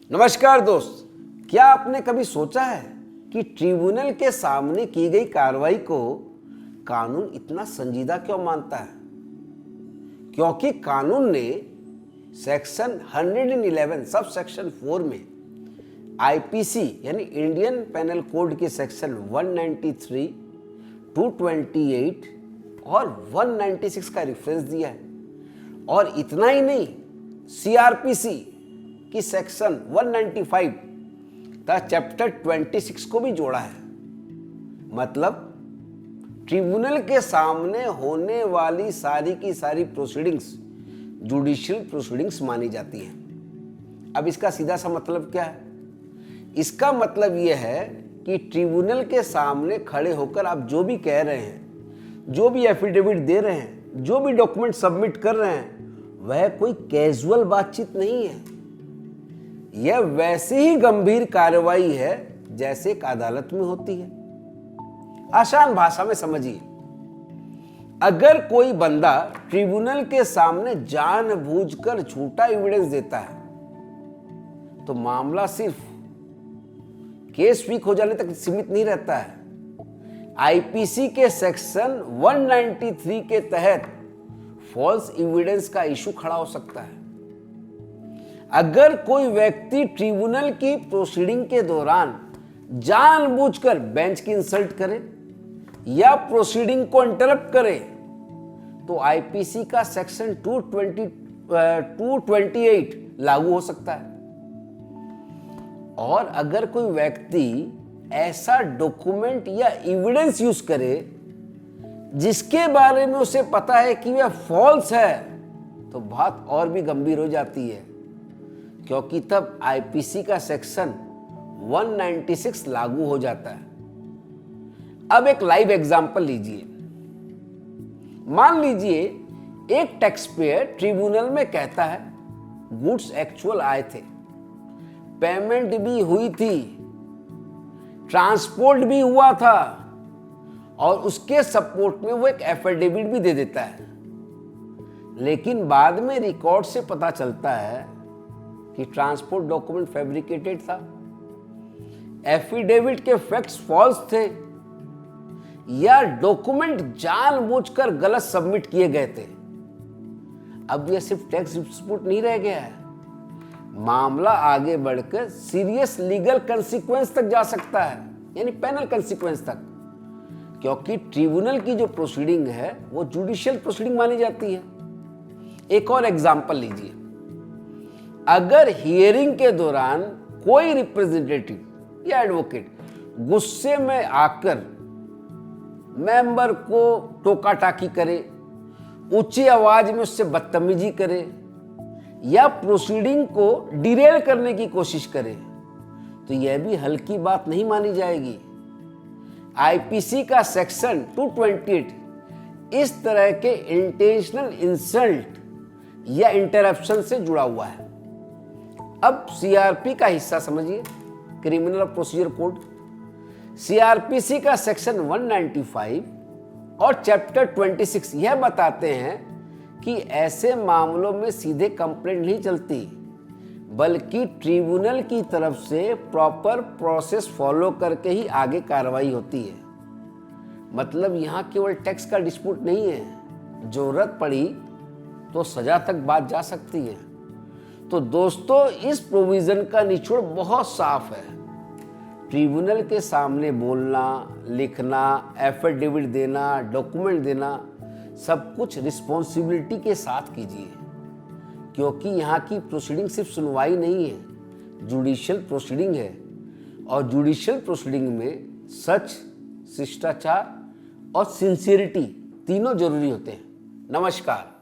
नमस्कार दोस्त, क्या आपने कभी सोचा है कि ट्रिब्यूनल के सामने की गई कार्रवाई को कानून इतना संजीदा क्यों मानता है? क्योंकि कानून ने सेक्शन 111 सब सेक्शन 4 में आईपीसी यानी इंडियन पेनल कोड के सेक्शन 193, 228 और 196 का रेफरेंस दिया है। और इतना ही नहीं, सीआरपीसी की सेक्शन 195 का चैप्टर 26 को भी जोड़ा है। मतलब ट्रिब्यूनल के सामने होने वाली सारी की सारी प्रोसीडिंग्स जुडिशियल प्रोसीडिंग्स मानी जाती हैं। अब इसका सीधा सा मतलब क्या है? इसका मतलब यह है कि ट्रिब्यूनल के सामने खड़े होकर आप जो भी कह रहे हैं, जो भी एफिडेविट दे रहे हैं, जो भी डॉक्यूमेंट सबमिट कर रहे हैं, वह कोई कैजुअल बातचीत नहीं है। यह वैसी ही गंभीर कार्रवाई है जैसे एक अदालत में होती है। आसान भाषा में समझिए, अगर कोई बंदा ट्रिब्यूनल के सामने जानबूझकर झूठा एविडेंस देता है तो मामला सिर्फ केस वीक हो जाने तक सीमित नहीं रहता है। आईपीसी के सेक्शन 193 के तहत फॉल्स एविडेंस का इशू खड़ा हो सकता है। अगर कोई व्यक्ति ट्रिब्यूनल की प्रोसीडिंग के दौरान जानबूझकर बेंच की इंसल्ट करे या प्रोसीडिंग को इंटरप्ट करे तो आईपीसी का सेक्शन 228 लागू हो सकता है। और अगर कोई व्यक्ति ऐसा डॉक्यूमेंट या एविडेंस यूज करे जिसके बारे में उसे पता है कि वह फॉल्स है तो बात और भी गंभीर हो जाती है, क्योंकि तब आईपीसी का सेक्शन 196 लागू हो जाता है। अब एक लाइव एग्जांपल लीजिए। मान लीजिए एक टैक्स पेयर ट्रिब्यूनल में कहता है गुड्स एक्चुअल आए थे, पेमेंट भी हुई थी, ट्रांसपोर्ट भी हुआ था और उसके सपोर्ट में वो एक एफिडेविट भी दे देता है। लेकिन बाद में रिकॉर्ड से पता चलता है कि ट्रांसपोर्ट डॉक्यूमेंट फैब्रिकेटेड था, एफिडेविट के फैक्ट्स फॉल्स थे या डॉक्यूमेंट जानबूझकर गलत सबमिट किए गए थे। अब यह सिर्फ टैक्स डिस्प्यूट नहीं रह गया है, मामला आगे बढ़कर सीरियस लीगल कंसीक्वेंस तक जा सकता है, यानी पेनल कंसीक्वेंस तक, क्योंकि ट्रिब्यूनल की जो प्रोसीडिंग है वो जुडिशियल प्रोसीडिंग मानी जाती है। एक और एग्जांपल लीजिए। अगर हियरिंग के दौरान कोई रिप्रेजेंटेटिव या एडवोकेट गुस्से में आकर मेंबर को टोका टाकी करे, ऊंची आवाज में उससे बदतमीजी करे या प्रोसीडिंग को डिरेल करने की कोशिश करे तो यह भी हल्की बात नहीं मानी जाएगी। आईपीसी का सेक्शन 228 इस तरह के इंटेंशनल इंसल्ट या इंटरप्शन से जुड़ा हुआ है। अब सीआरपी का हिस्सा समझिए, क्रिमिनल प्रोसीजर कोड। सीआरपीसी का सेक्शन 195 और चैप्टर 26 यह बताते हैं कि ऐसे मामलों में सीधे कंप्लेंट नहीं चलती, बल्कि ट्रिब्यूनल की तरफ से प्रॉपर प्रोसेस फॉलो करके ही आगे कार्रवाई होती है। मतलब यहां केवल टैक्स का डिस्प्यूट नहीं है, जरूरत पड़ी तो सजा तक बात जा सकती है। तो दोस्तों, इस प्रोविजन का निचोड़ बहुत साफ है। ट्रिब्यूनल के सामने बोलना, लिखना, एफिडेविट देना, डॉक्यूमेंट देना, सब कुछ रिस्पॉन्सिबिलिटी के साथ कीजिए, क्योंकि यहाँ की प्रोसीडिंग सिर्फ सुनवाई नहीं है, जुडिशियल प्रोसीडिंग है। और जुडिशियल प्रोसीडिंग में सच, शिष्टाचार और सिंसियरिटी तीनों जरूरी होते हैं। नमस्कार।